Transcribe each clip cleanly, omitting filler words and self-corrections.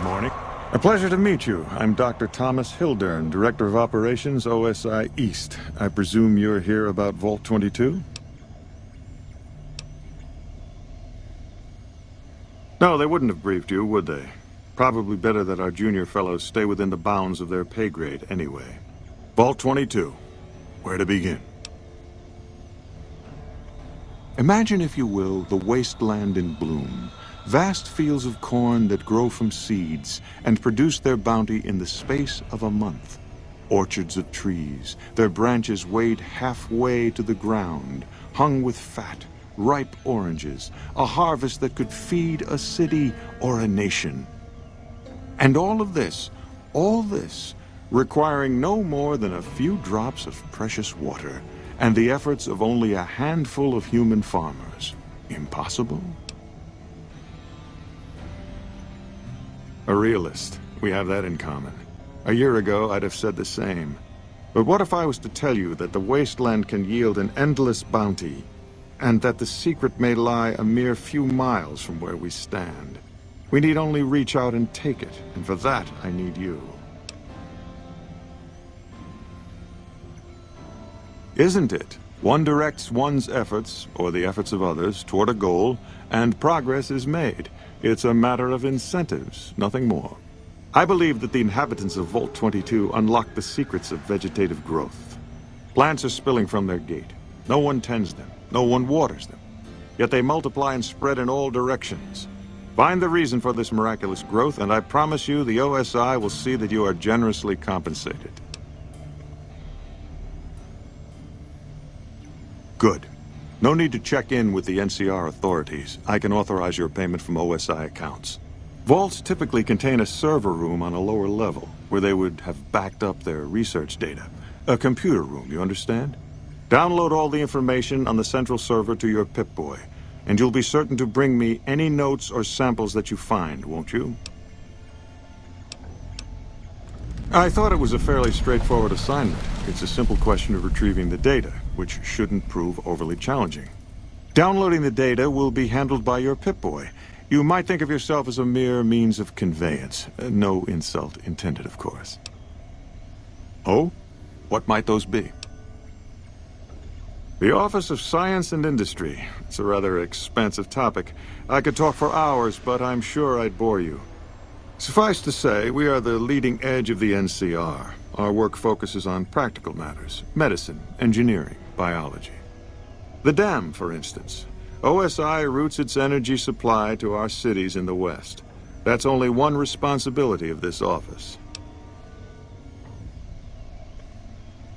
Morning. A pleasure to meet you. I'm Dr. Thomas Hildern, Director of Operations, OSI East. I presume you're here about Vault 22? No, they wouldn't have briefed you, would they? Probably better that our junior fellows stay within the bounds of their pay grade anyway. Vault 22. Where to begin? Imagine, if you will, the wasteland in bloom. Vast fields of corn that grow from seeds and produce their bounty in the space of a month. Orchards of trees, their branches weighed halfway to the ground, hung with fat, ripe oranges, a harvest that could feed a city or a nation. And all this, requiring no more than a few drops of precious water, and the efforts of only a handful of human farmers. Impossible? A realist. We have that in common. A year ago, I'd have said the same. But what if I was to tell you that the wasteland can yield an endless bounty, and that the secret may lie a mere few miles from where we stand? We need only reach out and take it, and for that, I need you. Isn't it? One directs one's efforts, or the efforts of others, toward a goal, and progress is made. It's a matter of incentives, nothing more. I believe that the inhabitants of Vault 22 unlock the secrets of vegetative growth. Plants are spilling from their gate. No one tends them. No one waters them. Yet they multiply and spread in all directions. Find the reason for this miraculous growth, and I promise you the OSI will see that you are generously compensated. Good. No need to check in with the NCR authorities. I can authorize your payment from OSI accounts. Vaults typically contain a server room on a lower level, where they would have backed up their research data. A computer room, you understand? Download all the information on the central server to your Pip-Boy, and you'll be certain to bring me any notes or samples that you find, won't you? I thought it was a fairly straightforward assignment. It's a simple question of retrieving the data, which shouldn't prove overly challenging. Downloading the data will be handled by your Pip-Boy. You might think of yourself as a mere means of conveyance. No insult intended, of course. Oh? What might those be? The Office of Science and Industry. It's a rather expansive topic. I could talk for hours, but I'm sure I'd bore you. Suffice to say, we are the leading edge of the NCR. Our work focuses on practical matters: medicine, engineering, biology. The dam, for instance. OSI routes its energy supply to our cities in the West. That's only one responsibility of this office.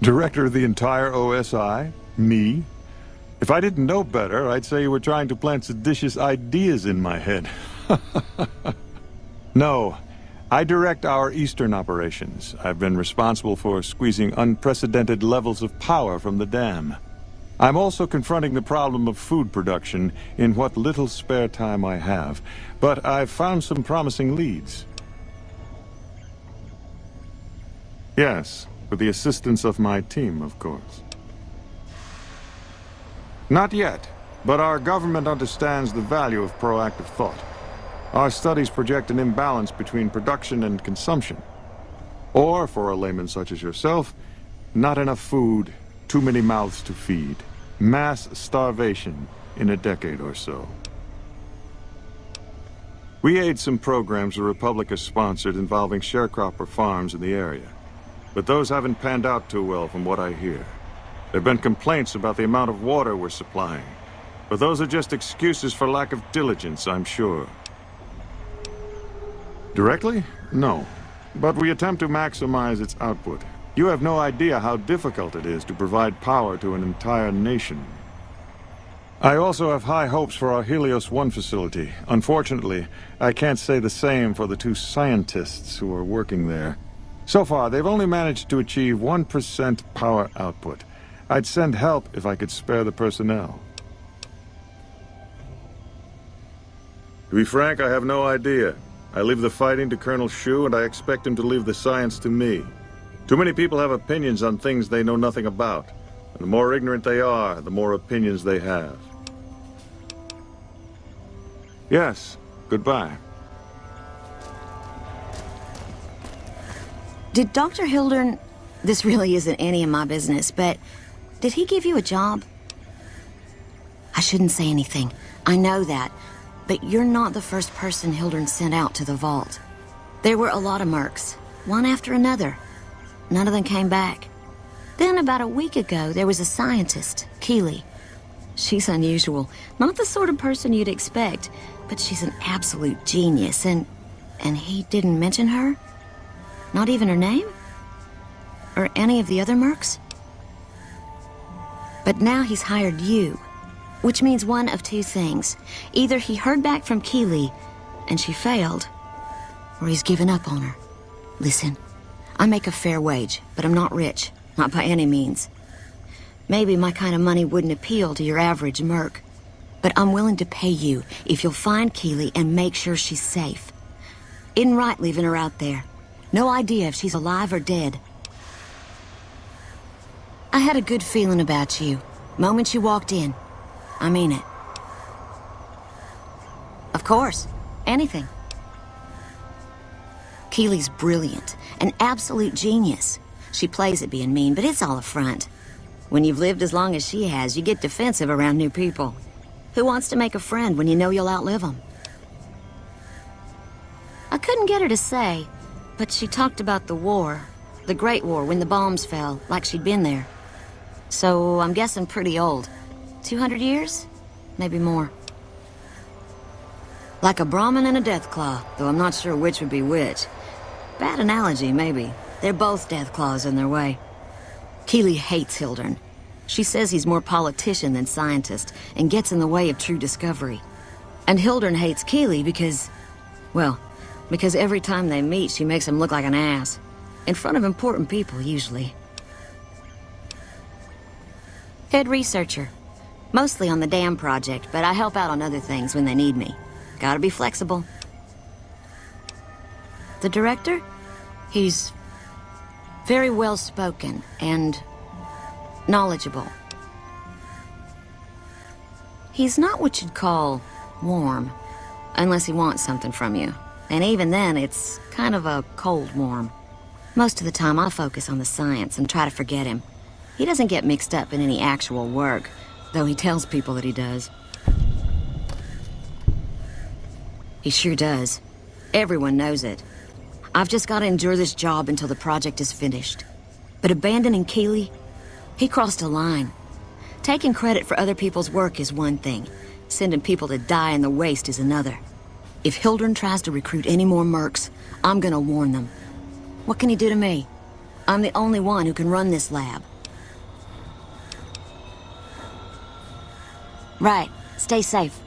Director of the entire OSI? Me? If I didn't know better, I'd say you were trying to plant seditious ideas in my head. No. I direct our eastern operations. I've been responsible for squeezing unprecedented levels of power from the dam. I'm also confronting the problem of food production in what little spare time I have, but I've found some promising leads. Yes, with the assistance of my team, of course. Not yet, but our government understands the value of proactive thought. Our studies project an imbalance between production and consumption. Or, for a layman such as yourself, not enough food, too many mouths to feed. Mass starvation in a decade or so. We aid some programs the Republic has sponsored involving sharecropper farms in the area. But those haven't panned out too well from what I hear. There have been complaints about the amount of water we're supplying. But those are just excuses for lack of diligence, I'm sure. Directly? No. But we attempt to maximize its output. You have no idea how difficult it is to provide power to an entire nation. I also have high hopes for our Helios 1 facility. Unfortunately, I can't say the same for the two scientists who are working there. So far, they've only managed to achieve 1% power output. I'd send help if I could spare the personnel. To be frank, I have no idea. I leave the fighting to Colonel Shu, and I expect him to leave the science to me. Too many people have opinions on things they know nothing about. And the more ignorant they are, the more opinions they have. Yes, goodbye. Did Dr. Hildern... This really isn't any of my business, but... Did he give you a job? I shouldn't say anything. I know that. But you're not the first person Hildern sent out to the vault. There were a lot of mercs, one after another. None of them came back. Then about a week ago, there was a scientist, Keeley. She's unusual. Not the sort of person you'd expect, but she's an absolute genius, and he didn't mention her? Not even her name? Or any of the other mercs? But now he's hired you, which means one of two things. Either he heard back from Keeley, and she failed, or he's given up on her. Listen, I make a fair wage, but I'm not rich, not by any means. Maybe my kind of money wouldn't appeal to your average merc, but I'm willing to pay you if you'll find Keeley and make sure she's safe. Isn't right leaving her out there. No idea if she's alive or dead. I had a good feeling about you, moment you walked in. I mean it. Of course, anything. Keeley's brilliant, an absolute genius. She plays at being mean, but it's all a front. When you've lived as long as she has, you get defensive around new people. Who wants to make a friend when you know you'll outlive them? I couldn't get her to say, but she talked about the war, the Great War, when the bombs fell, like she'd been there. So I'm guessing pretty old. 200 years? Maybe more. Like a Brahmin and a Deathclaw, though I'm not sure which would be which. Bad analogy, maybe. They're both Deathclaws in their way. Keeley hates Hildern. She says he's more politician than scientist, and gets in the way of true discovery. And Hildern hates Keeley because... well, because every time they meet, she makes him look like an ass. In front of important people, usually. Head researcher. Mostly on the dam project, but I help out on other things when they need me. Gotta be flexible. The director? He's very well-spoken and knowledgeable. He's not what you'd call warm, unless he wants something from you. And even then, it's kind of a cold warm. Most of the time, I focus on the science and try to forget him. He doesn't get mixed up in any actual work, though he tells people that he does. He sure does. Everyone knows it. I've just got to endure this job until the project is finished. But abandoning Keeley, he crossed a line. Taking credit for other people's work is one thing. Sending people to die in the waste is another. If Hildern tries to recruit any more mercs, I'm gonna warn them. What can he do to me? I'm the only one who can run this lab. Right. Stay safe.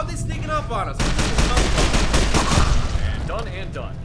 How'd they sneaking up on us? Where'd this come from? And done and done.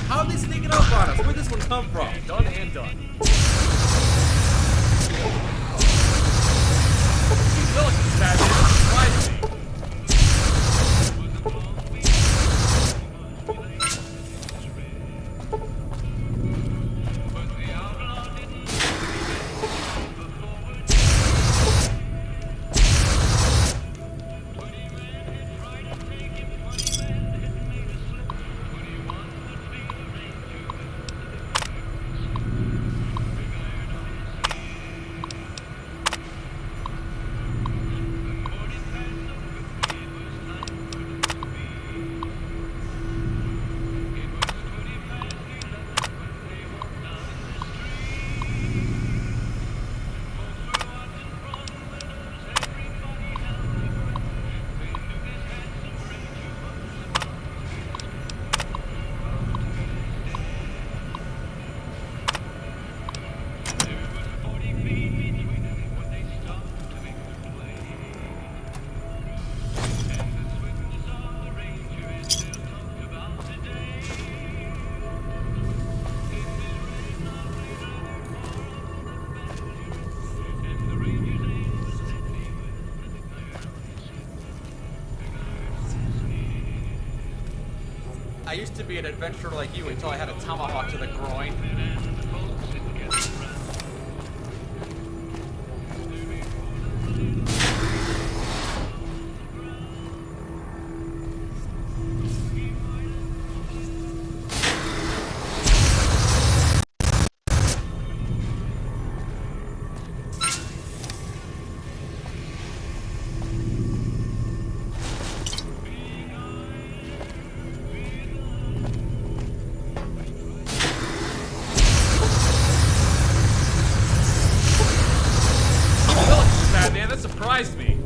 How'd they sneaking up on us? Where'd this one come from? And done and done. You look, Batman. Surprise me. I used to be an adventurer like you until I had a tomahawk to the groin. Man, that surprised me.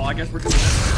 I guess we're doing this now.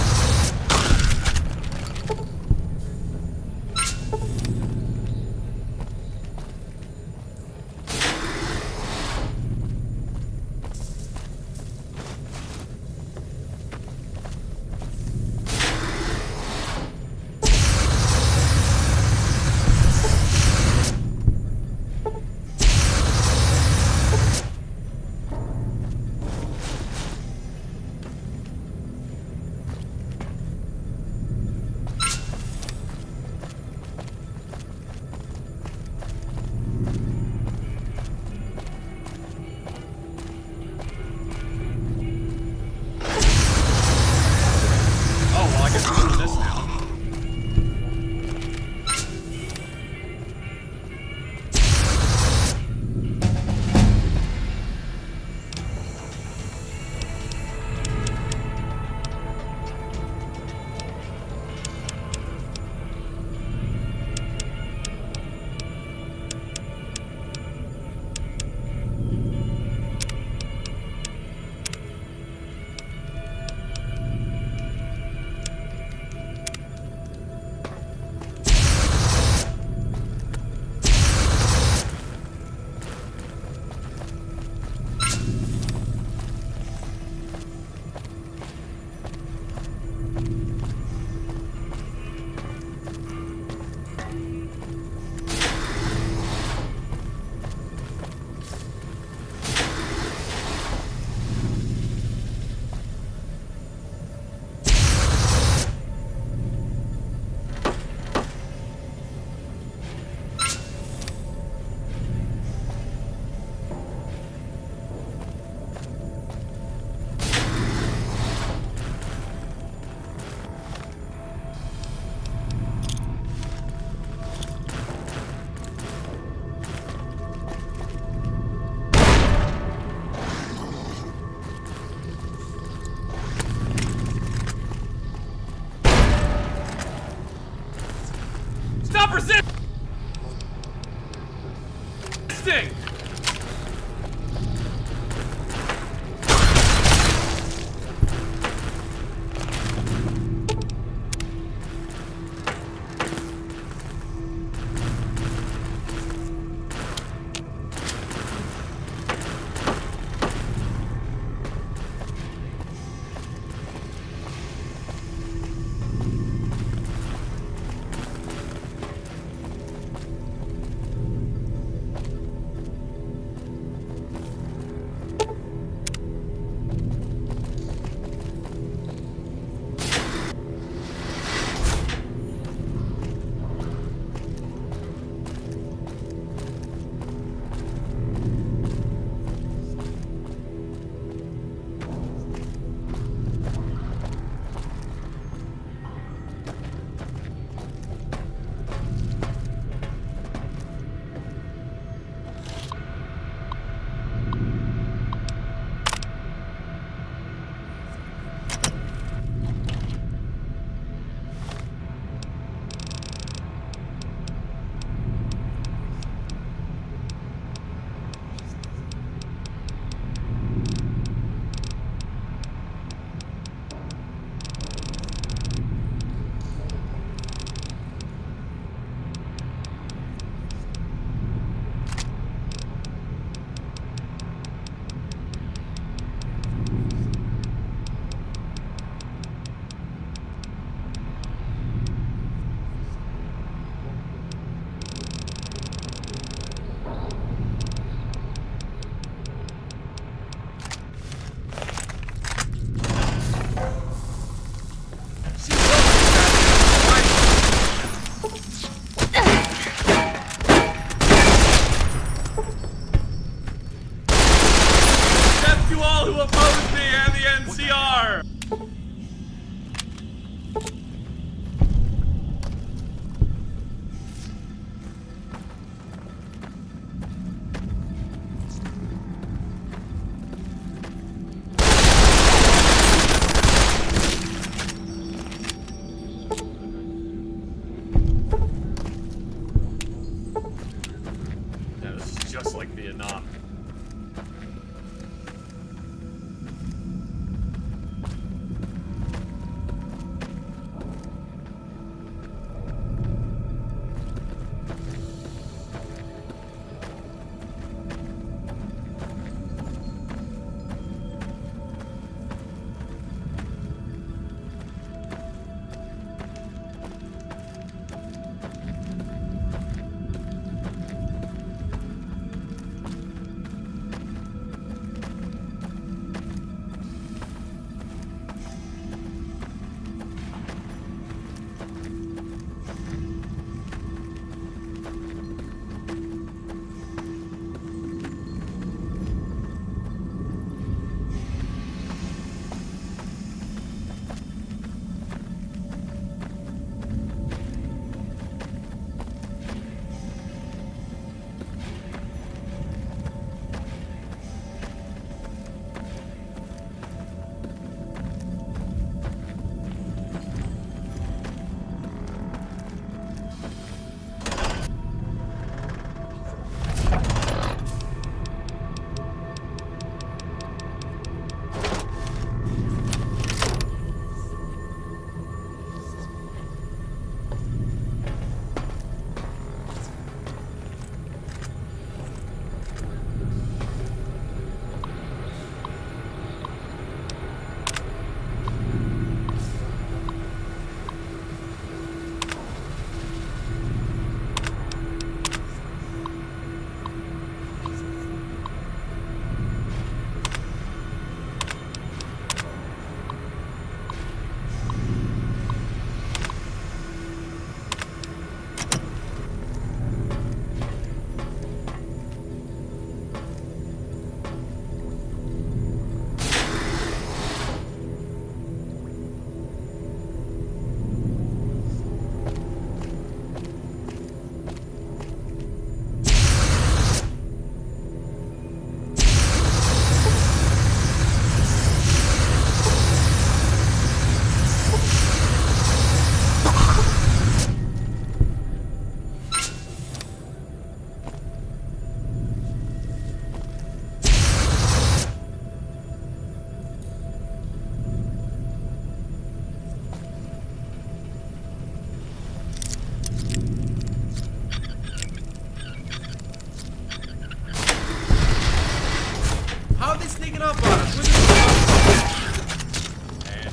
wasting! Death to all who oppose me and the NCR! Yeah, this is just like Vietnam.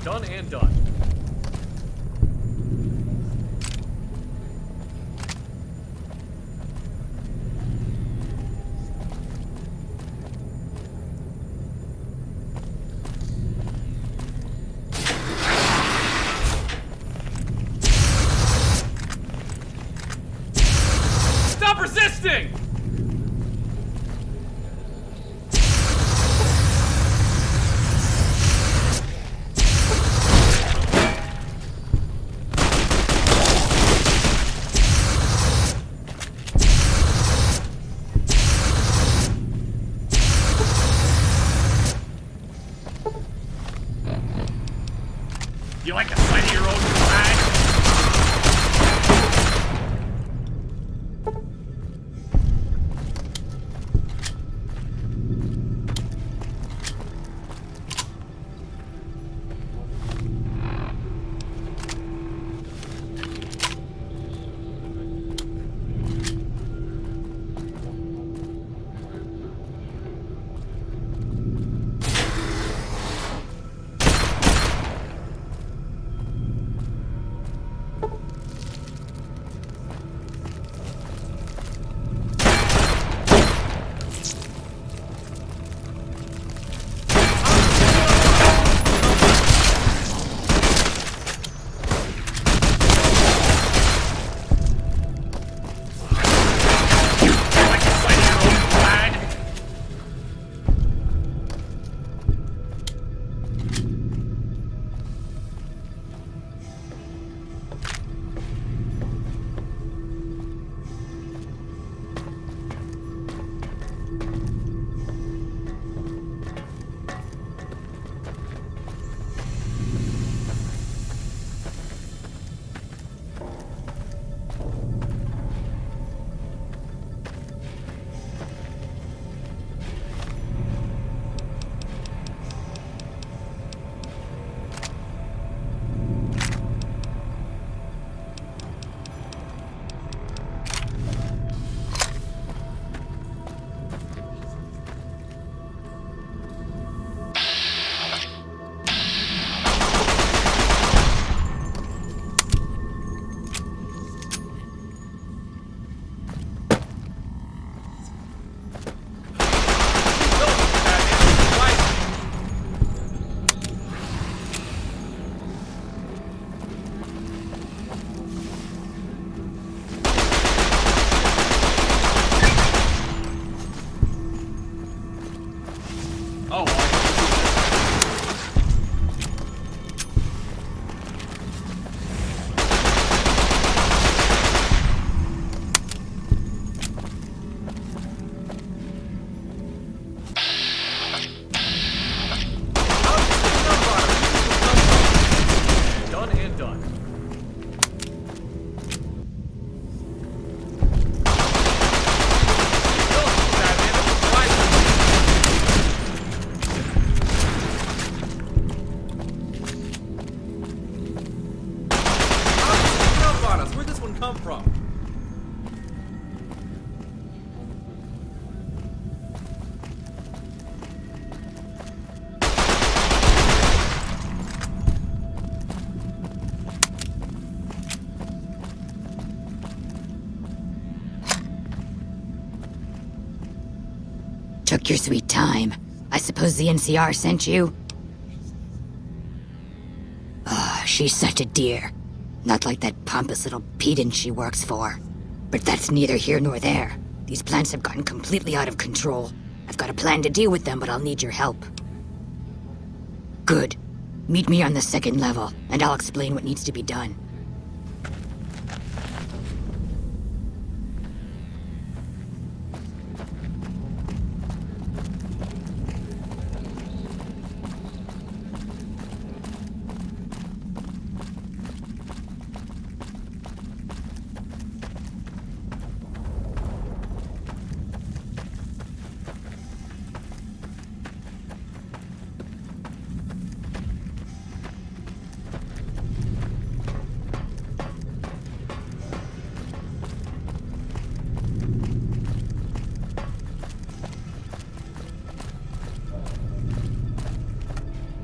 Done and done. Stop resisting! You like the sight of your own flag? Oh, well, Done and done. Where'd this one come from? Took your sweet time. I suppose the NCR sent you? Ah, she's such a dear. Not like that pompous little pedant she works for. But that's neither here nor there. These plants have gotten completely out of control. I've got a plan to deal with them, but I'll need your help. Good. Meet me on the second level, and I'll explain what needs to be done.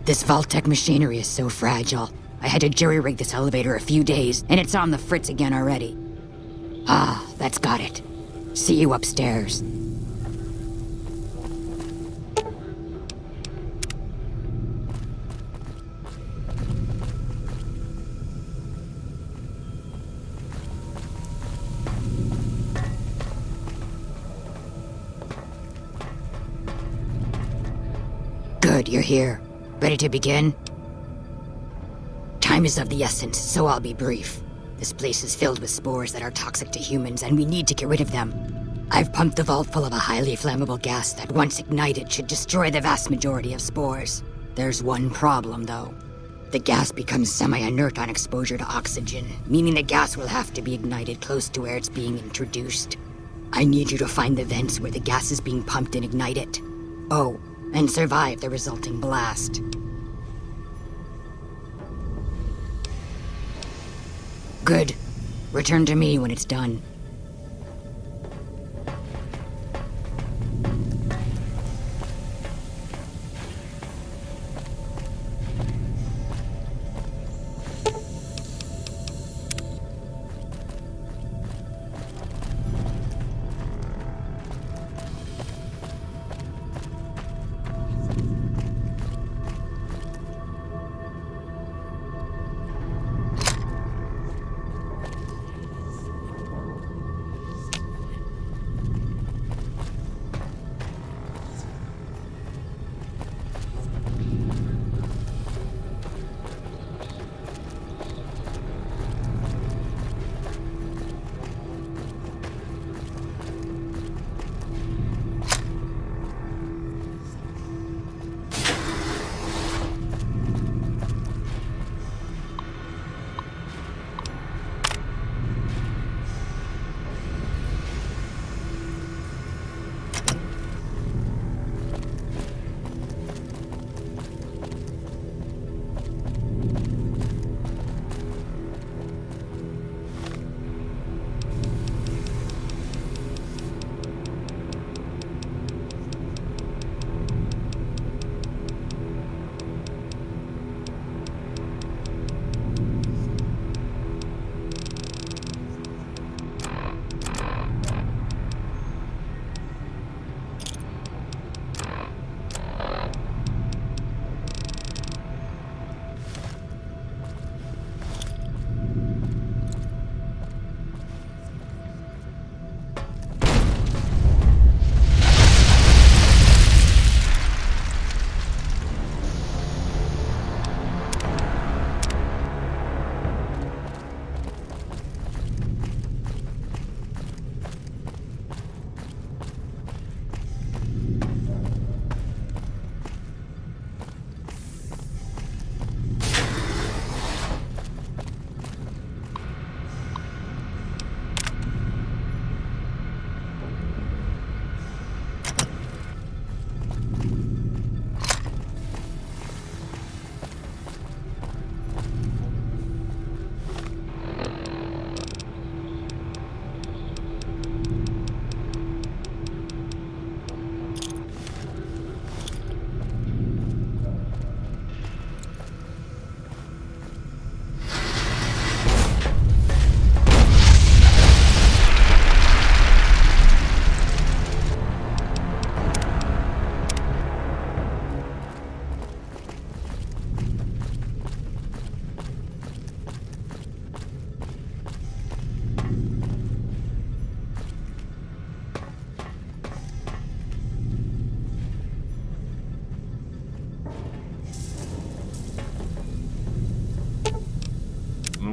This Vault-Tec machinery is so fragile. I had to jury-rig this elevator a few days, and it's on the fritz again already. Ah, that's got it. See you upstairs. Good, you're here. Ready to begin? Time is of the essence, so I'll be brief. This place is filled with spores that are toxic to humans, and we need to get rid of them. I've pumped the vault full of a highly flammable gas that, once ignited, should destroy the vast majority of spores. There's one problem, though. The gas becomes semi-inert on exposure to oxygen, meaning the gas will have to be ignited close to where it's being introduced. I need you to find the vents where the gas is being pumped and ignite it. Oh, and survive the resulting blast. Good. Return to me when it's done.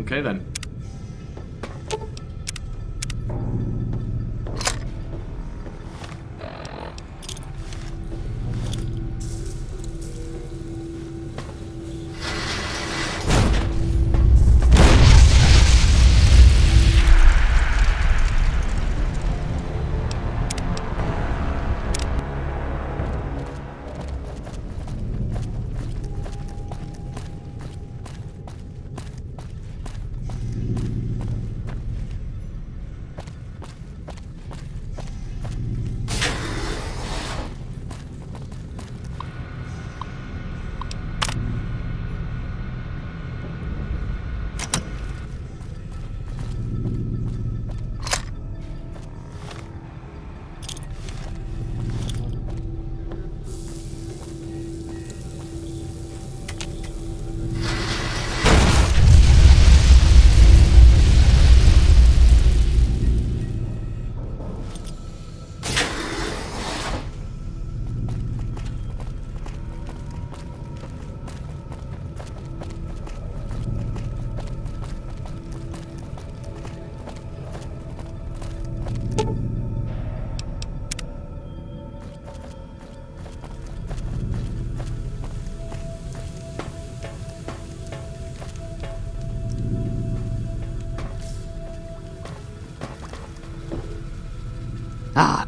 Okay then.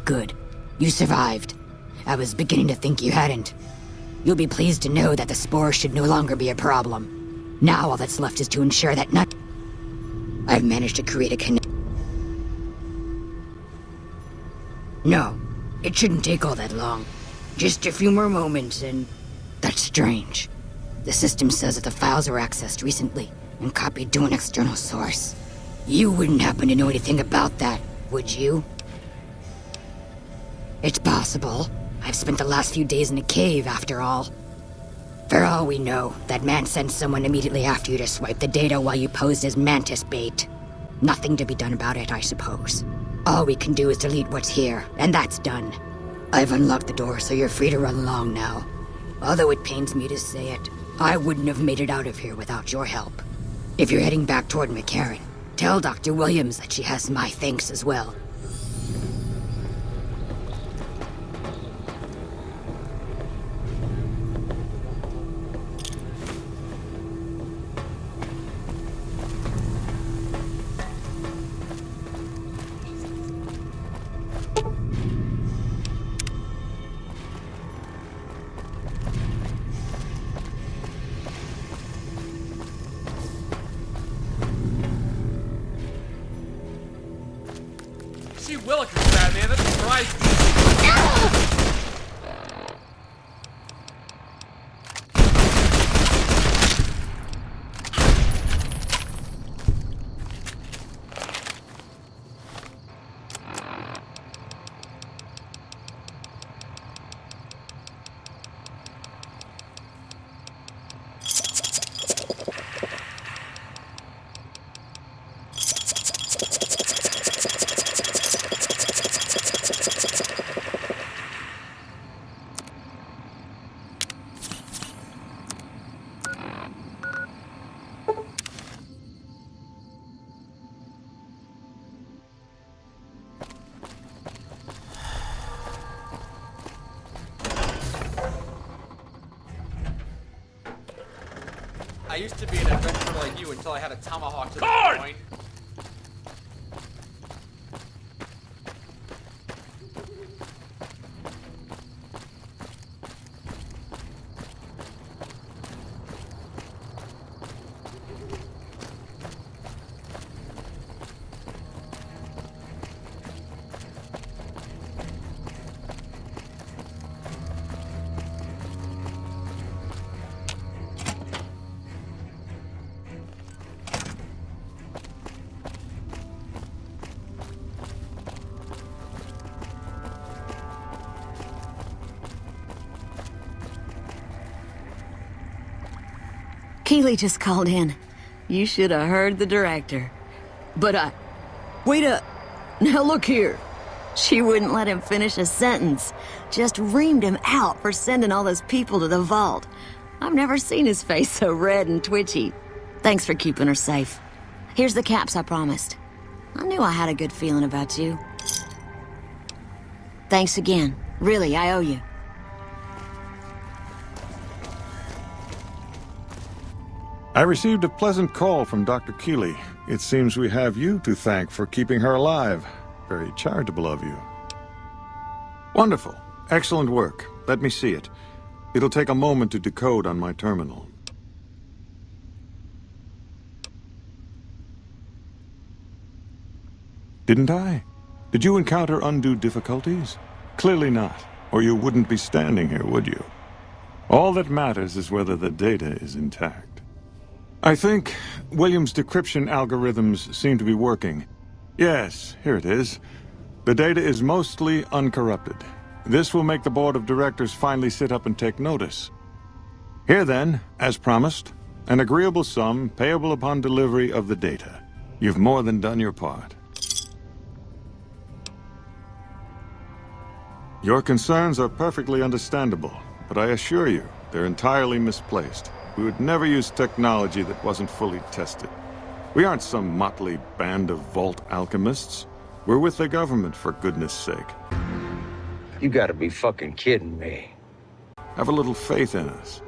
Good. You survived. I was beginning to think you hadn't. You'll be pleased to know that the spores should no longer be a problem. Now all that's left is to ensure that I've managed to create a connection. No, it shouldn't take all that long. Just a few more moments and... That's strange. The system says that the files were accessed recently and copied to an external source. You wouldn't happen to know anything about that, would you? It's possible. I've spent the last few days in a cave, after all. For all we know, that man sent someone immediately after you to swipe the data while you posed as mantis bait. Nothing to be done about it, I suppose. All we can do is delete what's here, and that's done. I've unlocked the door, so you're free to run along now. Although it pains me to say it, I wouldn't have made it out of here without your help. If you're heading back toward McCarran, tell Dr. Williams that she has my thanks as well. See Willikers, Batman. That surprised me. I used to be an adventurer like you until I had a tomahawk to the groin. Keeley just called in. You should have heard the director. But wait up. Now look here. She wouldn't let him finish a sentence. Just reamed him out for sending all those people to the vault. I've never seen his face so red and twitchy. Thanks for keeping her safe. Here's the caps I promised. I knew I had a good feeling about you. Thanks again. Really, I owe you. I received a pleasant call from Dr. Keeley. It seems we have you to thank for keeping her alive. Very charitable of you. Wonderful. Excellent work. Let me see it. It'll take a moment to decode on my terminal. Didn't I? Did you encounter undue difficulties? Clearly not, or you wouldn't be standing here, would you? All that matters is whether the data is intact. I think Williams' decryption algorithms seem to be working. Yes, here it is. The data is mostly uncorrupted. This will make the board of directors finally sit up and take notice. Here then, as promised, an agreeable sum payable upon delivery of the data. You've more than done your part. Your concerns are perfectly understandable, but I assure you, they're entirely misplaced. We would never use technology that wasn't fully tested. We aren't some motley band of vault alchemists. We're with the government, for goodness sake. You gotta be fucking kidding me. Have a little faith in us.